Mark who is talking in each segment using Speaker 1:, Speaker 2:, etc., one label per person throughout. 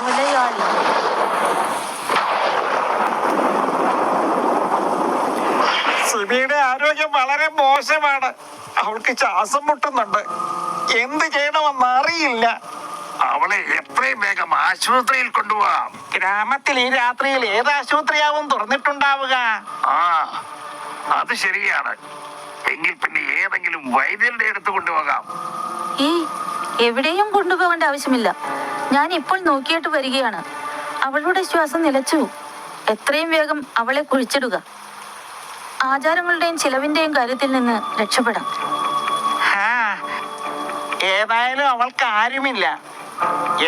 Speaker 1: കൊലയാളി.
Speaker 2: സിബിയുടെ ആരോഗ്യം വളരെ മോശമാണ്. അവൾക്ക് ശ്വാസം മുട്ടുന്നുണ്ട്. എന്ത് ചെയ്യണമെന്ന് അറിയില്ല.
Speaker 3: അവളെ എത്രയും വേഗം ആശുപത്രിയിൽ കൊണ്ടുപോകാം.
Speaker 2: ഗ്രാമത്തിൽ ഈ രാത്രിയിൽ ഏത് ആശുപത്രിയാവും തുറന്നിട്ടുണ്ടാവുക?
Speaker 3: ആ, അത് ശരിയാണ്. എങ്കിൽ പിന്നെ ഏതെങ്കിലും വൈദ്യരുടെ അടുത്ത് കൊണ്ടുപോകാം.
Speaker 1: എവിടെയും കൊണ്ടുപോകേണ്ട ആവശ്യമില്ല. ഞാൻ ഇപ്പോൾ നോക്കിയിട്ട് വരികയാണ്. അവളുടെ ശ്വാസം നിലച്ചു. എത്രയും വേഗം അവളെ കുഴിച്ചിടുക. ആചാരങ്ങളുടെയും ചിലവിന്റെയും കാര്യത്തിൽ നിന്ന് രക്ഷപ്പെടാം.
Speaker 2: ഏതായാലും അവൾക്ക് ആരുമില്ല.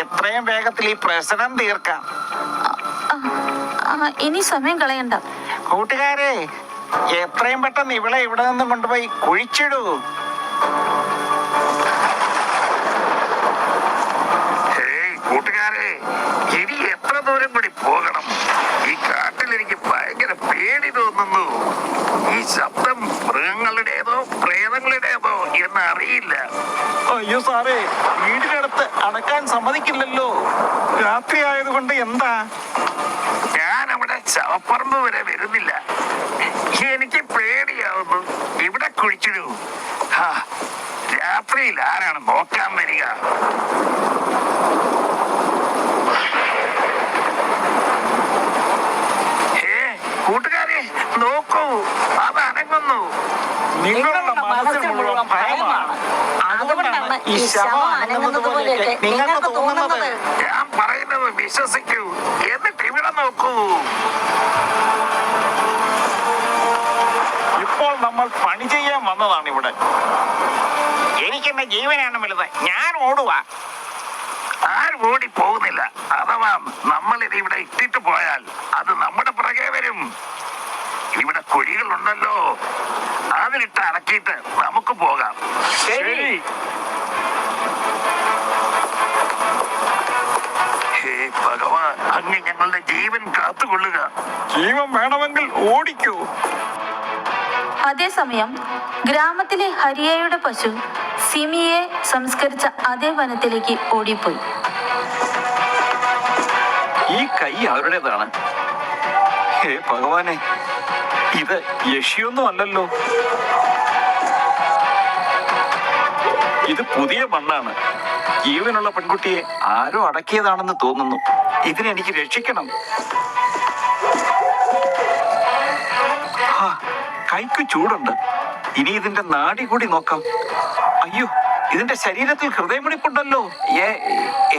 Speaker 2: എത്രയും വേഗത്തിൽ ഈ പ്രശ്നം തീർക്കാം.
Speaker 1: ഇനി സമയം കളയണ്ട.
Speaker 2: കൂട്ടുകാരെ, എത്രയും പെട്ടെന്ന് ഇവളെ ഇവിടെ നിന്ന് കൊണ്ടുപോയി കുഴിച്ചിടൂ.
Speaker 3: കൂട്ടുകാരെ, ഇനി എത്ര ദൂരം കൂടി പോകണം? ഈ കാട്ടിൽ എനിക്ക് ഭയങ്കര പേടി തോന്നുന്നു. ഈ ശബ്ദം മൃഗങ്ങളുടേതോ പ്രേതങ്ങളുടേതോ എന്ന് അറിയില്ല.
Speaker 2: അയ്യോ സാറേ, വീടിനടുത്ത് അടക്കാൻ സമ്മതിക്കില്ലല്ലോ. രാത്രി ആയതുകൊണ്ട് എന്താ?
Speaker 3: ഞാൻ അവിടെ ശവപ്പറമ്പ് വരെ വരുന്നില്ല. എനിക്ക് പേടിയാവുന്നു. ഇവിടെ കുഴിച്ചിടൂ. രാത്രിയിൽ ആരാണ് നോക്കാൻ വരിക? കൂട്ടുകാരെ, നോക്കൂ, അത് അനങ്ങുന്നു.
Speaker 2: നിങ്ങളുടെ മനസ്സിൽ മുഴുവൻ ഭയമാണ്. അതുകൊണ്ടാണ് ഈ ശവം അനങ്ങുന്നത് പോലെയൊക്കെ നിങ്ങൾക്ക് തോന്നുന്നത്.
Speaker 3: ഞാൻ പറയുന്നത് വിശ്വസിക്കൂ. എന്നിട്ട് ഇവിടെ നോക്കൂ.
Speaker 2: ഇപ്പോൾ നമ്മൾ പണി ചെയ്യാൻ വന്നതാണ് ഇവിടെ. എനിക്കെന്റെ ജീവനാണ് വലുത്. ഞാൻ ഓടുവാ.
Speaker 3: ആരും ഓടി പോകുന്നില്ല. അഥവാ നമ്മൾ ഇത് ഇവിടെ ഇട്ടിട്ട് പോയാൽ അത് നമ്മുടെ പുറകെ വരും. ഇവിടെ കുഴികളുണ്ടല്ലോ, അതിലിട്ട് അടക്കിയിട്ട് നമുക്ക് പോകാം.
Speaker 2: ശരി.
Speaker 3: ഹേ ഭഗവാൻ, അങ്ങ് ഞങ്ങളുടെ ജീവൻ കാത്തുകൊള്ളുക.
Speaker 2: ജീവൻ വേണമെങ്കിൽ ഓടിക്കൂ.
Speaker 1: അതേസമയം ഗ്രാമത്തിലെ ഹരിയയുടെ പശു സിമിയെ സംസ്കരിച്ച അതേ വനത്തിലേക്ക് ഓടിപ്പോയി.
Speaker 2: ഈ കൈ അവരുടേതാണ്. ഹേ ഭഗവാനെ, ഇത് യക്ഷിയൊന്നും അല്ലല്ലോ. ഇത് പുതിയ മണ്ണാണ്. ജീവനുള്ള പെൺകുട്ടിയെ ആരോ അടക്കിയതാണെന്ന് തോന്നുന്നു. ഇതിനെനിക്ക് രക്ഷിക്കണം. കൈക്ക് ചൂടുണ്ട്. ഇനി ഇതിന്റെ നാടി കൂടി നോക്കാം. അയ്യോ, ഇതിന്റെ ശരീരത്തിൽ ഹൃദയമിടിപ്പുണ്ടല്ലോ.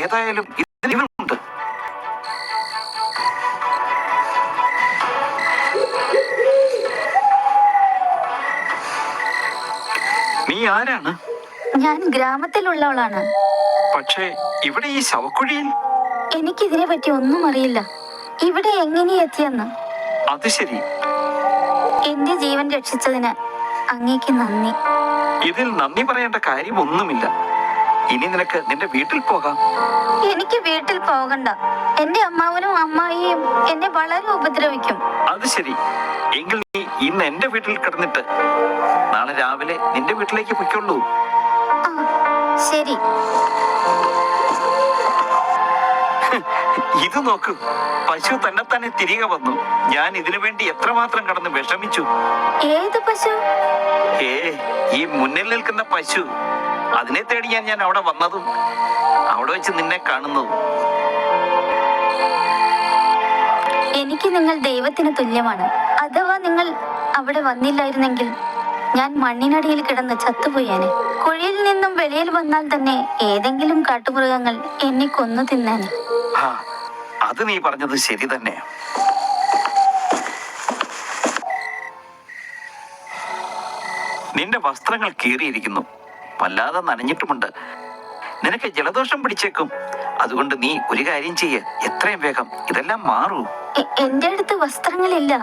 Speaker 2: ഏതായാലും ഇതിനുണ്ട്. നീ ആരാണ്?
Speaker 1: ഞാൻ ഗ്രാമത്തിലുള്ളവളാണ്.
Speaker 2: പക്ഷേ ഇവിടെ ഈ ശവക്കുഴിയിൽ?
Speaker 1: എനിക്കിതിനെ പറ്റി ഒന്നും അറിയില്ല. ഇവിടെ എങ്ങനെ എത്തിയെന്ന്.
Speaker 2: അത് ശരി.
Speaker 1: എന്റെ ജീവൻ രക്ഷിച്ചതിന് അങ്ങേക്ക് നന്ദി.
Speaker 2: ഇതിൽ നന്ദി പറയേണ്ട കാര്യമൊന്നുമില്ല. ഇനി നിനക്ക് നിന്റെ വീട്ടിൽ പോകാം.
Speaker 1: എനിക്ക് വീട്ടിൽ പോകണ്ട. എന്റെ അമ്മാവനും അമ്മായിയും എന്നെ വളരെ ഉപദ്രവിക്കും.
Speaker 2: അത് ശരി. എങ്കിൽ നീ ഇന്ന് എന്റെ വീട്ടിൽ കിടന്നിട്ട് നാളെ രാവിലെ നിന്റെ വീട്ടിലേക്ക് പൊയ്ക്കൊള്ളൂ.
Speaker 1: ശരി.
Speaker 2: ഇത് നോക്കൂ, പശു തന്നെ തിരികെ വന്നു. ഞാൻ ഇതിനു വേണ്ടി എത്രമാത്രം കടന്ന് വിഷമിച്ചു.
Speaker 1: ഏത് പശു?
Speaker 2: ഈ മുന്നിൽ നിൽക്കുന്ന പശു. അതിനെ തേടി ഞാൻ അവിടെ വന്നതും അവിടെ വെച്ച് നിന്നെ കാണുന്നതും.
Speaker 1: എനിക്ക് നിങ്ങൾ ദൈവത്തിന് തുല്യമാണ്. അഥവാ നിങ്ങൾ അവിടെ വന്നില്ലായിരുന്നെങ്കിൽ ഞാൻ മണ്ണിനടിയിൽ കിടന്ന് ചത്തുപോയേനെ. കുഴിയിൽ നിന്നും വെളിയിൽ വന്നാൽ തന്നെ ഏതെങ്കിലും കാട്ടുമൃഗങ്ങൾ എന്നെ കൊന്നു തിന്നാനെ.
Speaker 2: അത് നീ പറഞ്ഞത് ശരി തന്നെ. നിന്റെ വസ്ത്രങ്ങൾ കീറിയിരിക്കുന്നു. വല്ലാതെ നനഞ്ഞിട്ടുമുണ്ട്. നിനക്ക് ജലദോഷം പിടിച്ചേക്കും. അതുകൊണ്ട് നീ ഒരു കാര്യം ചെയ്യ്, എത്രയും വേഗം ഇതെല്ലാം മാറൂ.
Speaker 1: എന്റെ അടുത്ത് വസ്ത്രങ്ങളില്ല.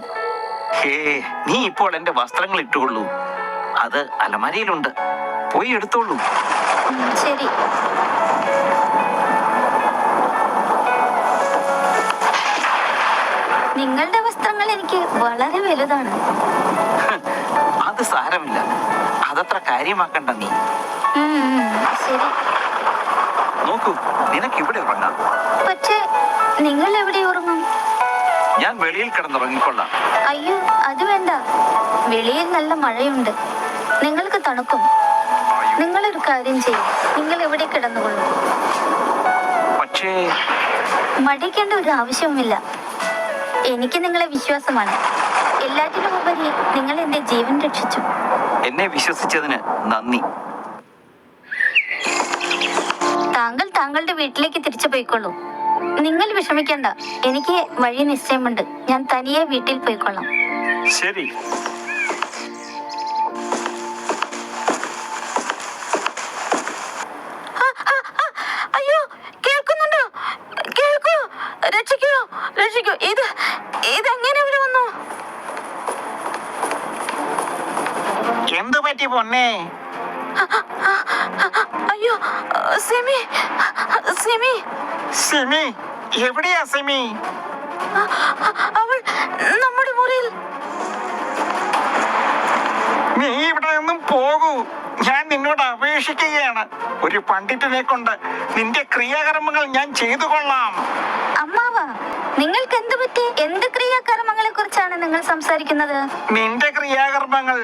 Speaker 2: നീ ഇപ്പോൾ എന്റെ വസ്ത്രങ്ങൾ ഇട്ടുകൊള്ളൂ. അത് അലമാരയിലുണ്ട്. പോയി എടുത്തോളൂ.
Speaker 1: ശരി. നിങ്ങളുടെ വസ്ത്രങ്ങൾ എനിക്ക് വളരെ വലുതാണ്.
Speaker 2: അത് സാരമില്ല. അതത്ര കാര്യമാക്കണ്ട നീ.
Speaker 1: ശരി.
Speaker 2: നോക്കൂ, നിനക്ക് ഇവിടെ ഉറങ്ങാം.
Speaker 1: പക്ഷേ നിങ്ങൾ എവിടെ ഉറങ്ങും?
Speaker 2: ഞാൻ വെളിയിൽ കിടന്നുറങ്ങിക്കൊള്ളാം.
Speaker 1: അയ്യോ, അത് വേണ്ട. വെളിയിൽ നല്ല മഴയുണ്ട്, നിങ്ങൾക്ക് തണുക്കും. നിങ്ങളൊരു കാര്യം ചെയ്യും, നിങ്ങൾ എവിടെ കിടന്നുകൊള്ളും.
Speaker 2: പക്ഷേ
Speaker 1: മടിക്കേണ്ട ഒരു ആവശ്യവുമില്ല. എനിക്ക് നിങ്ങളെ വിശ്വാസമാണ്. എല്ലാറ്റിനും ഉപരി നിങ്ങൾ എന്റെ ജീവൻ രക്ഷിച്ചു.
Speaker 2: എന്നെ വിശ്വസിച്ചതിന് നന്ദി.
Speaker 1: താങ്കൾ താങ്കളുടെ വീട്ടിലേക്ക് തിരിച്ചു പോയിക്കൊള്ളൂ. നിങ്ങൾ വിഷമിക്കണ്ട, എനിക്ക് വഴി നിശ്ചയമുണ്ട്. ഞാൻ തനിയെ വീട്ടിൽ പോയിക്കൊള്ളാം.
Speaker 2: ശരി.
Speaker 1: അയ്യോ, കേൾക്കുന്നുണ്ടോ? കേൾക്കൂ, രക്ഷിക്കൂ, രക്ഷിക്കൂ. ഇതെങ്ങനെ ഇവിടെ വന്നു?
Speaker 2: എന്തു പറ്റി പൊന്നെ?
Speaker 1: അയ്യോ, സിമി, സിമി,
Speaker 2: സിമി എവിടെയാ? സിമി
Speaker 1: അവൾ നമ്മുടെ മുറിയിൽ.
Speaker 2: നീ ഇവിടെ നിന്നും പോകൂ. ഞാൻ നിന്നോട് അപേക്ഷിക്കുകയാണ്. ഒരു പണ്ഡിതനെ കൊണ്ട് നിന്റെ ക്രിയാകർമ്മങ്ങൾ ഞാൻ ചെയ്തു കൊള്ളാം.
Speaker 1: അമ്മാവ, നിങ്ങൾക്ക് എന്ത് പറ്റി? എന്ത് ക്രിയാകർമ്മങ്ങളെ കുറിച്ചാണ് നിങ്ങൾ സംസാരിക്കുന്നത്?
Speaker 2: നിന്റെ ക്രിയാകർമ്മങ്ങൾ.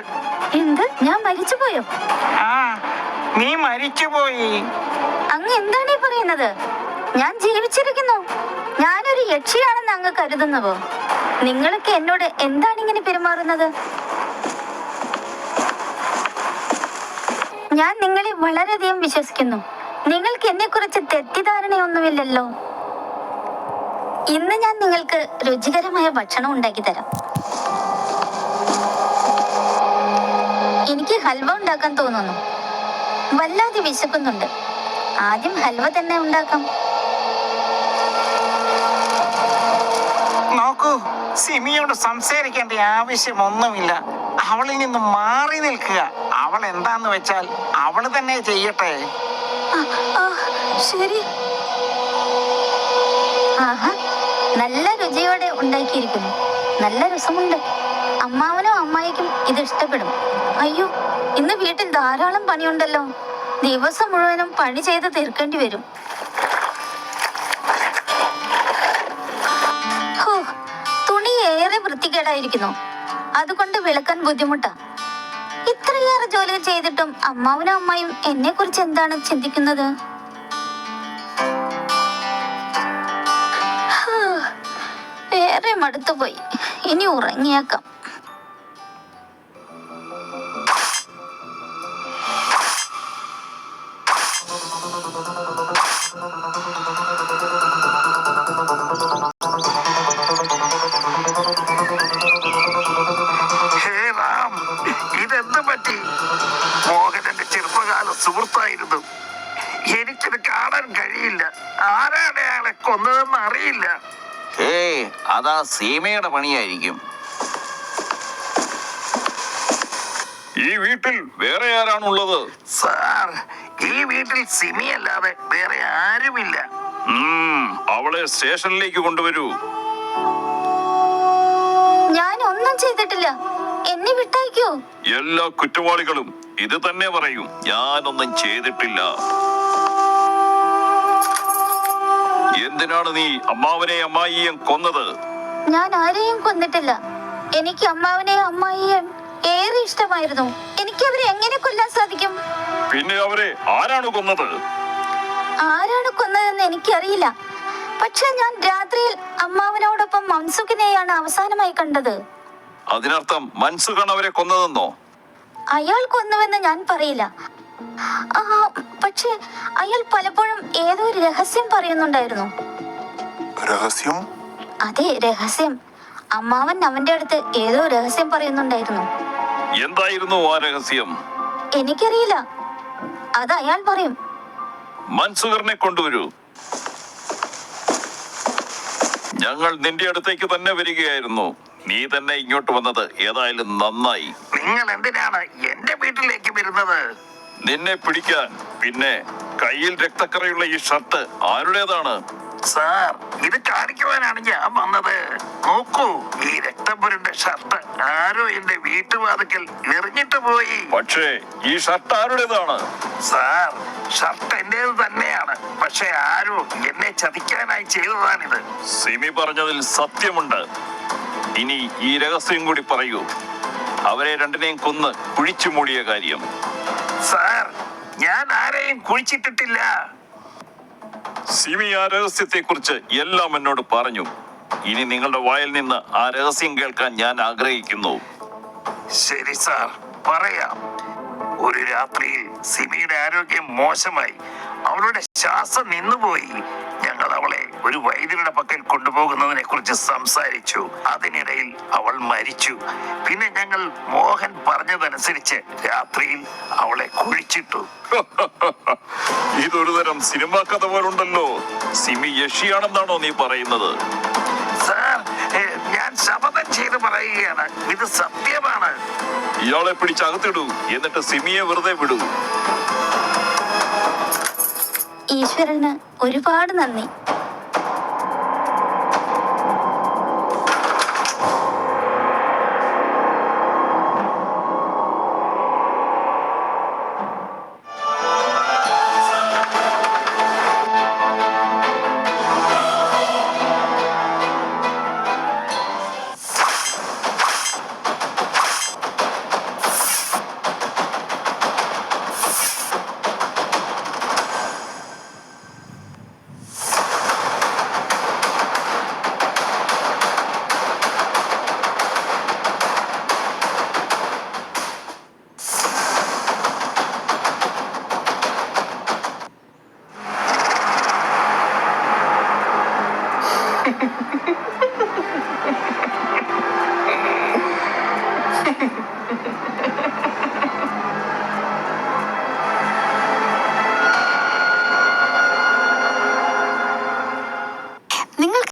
Speaker 1: എന്ത്? ഞാൻ മരിച്ചുപോയോ?
Speaker 2: ആ, നീ മരിച്ചുപോയി.
Speaker 1: അങ്ങ് എന്താണ് ഈ പറയുന്നത്? ഞാൻ ജീവിച്ചിരിക്കുന്നു. ഞാനൊരു യക്ഷിയാണെന്ന് അങ്ങ് കരുതുന്നുവോ? നിങ്ങളൊക്കെ എന്നോട് എന്താണ് ഇങ്ങനെ പെരുമാറുന്നത്? ഞാൻ നിങ്ങളെ വളരെയധികം വിശ്വസിക്കുന്നു. നിങ്ങൾക്ക് എന്നെ കുറിച്ച് തെറ്റിദ്ധാരണയൊന്നുമില്ലല്ലോ. ഇന്ന് ഞാൻ നിങ്ങൾക്ക് രുചികരമായ ഭക്ഷണം ഉണ്ടാക്കി തരാം. എനിക്ക് ഹൽവ ഉണ്ടാക്കാൻ തോന്നുന്നു. വല്ലാതെ വിശക്കുന്നുണ്ട്. ആദ്യം ഹൽവ തന്നെ ഉണ്ടാക്കാം.
Speaker 2: നോക്കൂ, സിമിയോട് സംസാരിക്കേണ്ട ആവശ്യമൊന്നുമില്ല. അവളിൽ നിന്ന് മാറി നിൽക്കുക. അവൾ എന്താന്ന് വെച്ചാൽ അവള് തന്നെ ചെയ്യട്ടെ.
Speaker 1: ശരി. ആഹാ, നല്ല രുചിയോടെ ഉണ്ടാക്കിയിരിക്കുന്നു. നല്ല രസമുണ്ട്. അമ്മാവനും അമ്മായിക്കും ഇത് ഇഷ്ടപ്പെടും. അയ്യോ, ഇന്ന് വീട്ടിൽ ധാരാളം പണിയുണ്ടല്ലോ. ദിവസം മുഴുവനും പണി ചെയ്ത് തീർക്കേണ്ടി വരും. തുണി ഏറെ വൃത്തികേടായിരിക്കുന്നു. അതുകൊണ്ട് വിളക്കാൻ ബുദ്ധിമുട്ടാ. ഇത്രയേറെ ജോലികൾ ചെയ്തിട്ടും അമ്മാവനും അമ്മായും എന്നെ കുറിച്ച് എന്താണ് ചിന്തിക്കുന്നത്? ഏറെ മടുത്തുപോയി. ഇനി ഉറങ്ങിയേക്കാം.
Speaker 3: ഹേ റാം, ഇതെന്ത് പറ്റി? മോഹനന്റെ ചെറുപ്പകാല സുഹൃത്തായിരുന്നു. എനിക്കിത് കാണാൻ കഴിയില്ല. ആരാണ് അയാളെ കൊന്നതെന്ന് അറിയില്ല.
Speaker 2: അതാ സീമയുടെ പണിയായിരിക്കും.
Speaker 4: ഈ വീട്ടിൽ വേറെ ആരാണുള്ളത്?
Speaker 3: സാർ, ഈ വീട്ടിൽ സിമി അല്ലാതെ വേറെ ആരുമില്ല.
Speaker 4: അവളെ സ്റ്റേഷനിലേക്ക് കൊണ്ടുവരൂ.
Speaker 1: ഞാൻ ഒന്നും ചെയ്തിട്ടില്ല. എന്നെ വിട്ടയക്കൂ.
Speaker 4: എല്ലാ കുറ്റവാളികളും ഇത് തന്നെ പറയും, ഞാനൊന്നും ചെയ്തിട്ടില്ല. എന്തിനാണ് നീ അമ്മാവനെയും അമ്മായിയെയും കൊന്നത്?
Speaker 1: ഞാൻ ആരെയും കൊന്നിട്ടില്ല. എനിക്ക് അമ്മാവനെയും അമ്മായിയെയും ഏറെ ഇഷ്ടമായിരുന്നു. എനിക്ക് അവരെ എങ്ങനെ കൊല്ലാൻ സാധിക്കും?
Speaker 4: പിന്നെ അവരെ ആരാണ് കൊന്നത്?
Speaker 1: ആരാണ് കൊന്നതെന്ന് എനിക്കറിയില്ല. പക്ഷെ ഞാൻ രാത്രിയിൽ അമ്മാവനോടൊപ്പം മൻസുഖിനെയാണ് അവസാനമായി കണ്ടത്.
Speaker 4: അതിനർത്ഥം മൻസുഖാണ് അവരെ കൊന്നതെന്നോ?
Speaker 1: അയാൾ കൊന്നുവെന്ന് ഞാൻ പറയില്ല. പക്ഷെ അയാൾ പലപ്പോഴും ഏതോ ഒരു രഹസ്യം പറയുന്നുണ്ടായിരുന്നു.
Speaker 5: രഹസ്യം?
Speaker 1: അതെ, രഹസ്യം. അമ്മാവൻ അവന്റെ അടുത്ത് ഏതോ രഹസ്യം പറയുന്നുണ്ടായിരുന്നു.
Speaker 4: എന്തായിരുന്നു ആ രഹസ്യം?
Speaker 1: എനിക്കറിയില്ല, അത് അയാൾ പറയും.
Speaker 4: മൻസുഖറിനെ കൊണ്ടുവരൂ. ഞങ്ങൾ നിന്റെ അടുത്തേക്ക് തന്നെ വരികയായിരുന്നു. നീ തന്നെ ഇങ്ങോട്ട് വന്നത് ഏതായാലും നന്നായി.
Speaker 3: നിങ്ങൾ എന്തിനാണ് എന്റെ വീട്ടിലേക്ക് വരുന്നത്?
Speaker 4: നിന്നെ പിടിക്കാൻ. പിന്നെ കയ്യിൽ രക്തക്കറയുള്ള ഈ ഷർട്ട് ആരുടേതാണ്?
Speaker 3: സാർ, ഇത് കാണിക്കുവാനാണ് ഞാൻ വന്നത്. നോക്കൂ, ഈ രക്തം പുരണ്ട ഷർട്ട് ആരോ എന്റെ വീട്ടുവാതിക്കൽ എറിഞ്ഞിട്ട് പോയി.
Speaker 4: പക്ഷേ ഈ ഷർട്ട് ആരുടേതാണ്?
Speaker 3: സാർ, ഷർട്ട് എന്റേത് തന്നെയാണ്. പക്ഷെ ആരോ എന്നെ ചതിക്കാനായി ചെയ്തതാണിത്.
Speaker 4: സിമി പറഞ്ഞതിൽ സത്യമുണ്ട്. ഇനി ഈ രഹസ്യം കൂടി പറയൂ. അവരെ രണ്ടിനെയും കൊന്ന് കുഴിച്ചു മൂടിയ കാര്യം.
Speaker 3: സാർ, ഞാൻ ആരെയും കുഴിച്ചിട്ടിട്ടില്ല.
Speaker 4: സിമി ആ രഹസ്യത്തെ കുറിച്ച് എല്ലാം എന്നോട് പറഞ്ഞു. ഇനി നിങ്ങളുടെ വായിൽ നിന്ന് ആ രഹസ്യം കേൾക്കാൻ ഞാൻ ആഗ്രഹിക്കുന്നു.
Speaker 3: ശരി സാർ, പറയാം. ഒരു രാത്രിയിൽ സിമിയുടെ ആരോഗ്യം മോശമായി. അവളുടെ ശ്വാസം നിന്നുപോയി. ഞങ്ങൾ അവളെ ഒരു വൈദ്യരുടെ പക്കൽ കൊണ്ടുപോകുന്നതിനെ കുറിച്ച് സംസാരിച്ചു. അതിനിടയിൽ അവൾ മരിച്ചു. പിന്നെ ഞങ്ങൾ മോഹൻ പറഞ്ഞതനുസരിച്ച് രാത്രിയിൽ അവളെ കുഴിച്ചിട്ടു.
Speaker 4: ഇതൊരു തരം സിനിമാ കഥ പോലുണ്ടല്ലോ. സിമി യക്ഷിയാണെന്നാണോ നീ പറയുന്നത്?
Speaker 3: സാർ, ഞാൻ ശപഥം ചെയ്ത് പറയുകയാണ്, ഇത് സത്യമാണ്.
Speaker 4: ഇയാളെ പിടിച്ചകത്തിടൂ, എന്നിട്ട് സിമിയെ വെറുതെ വിടൂ.
Speaker 1: ഈശ്വരന് ഒരുപാട് നന്ദി.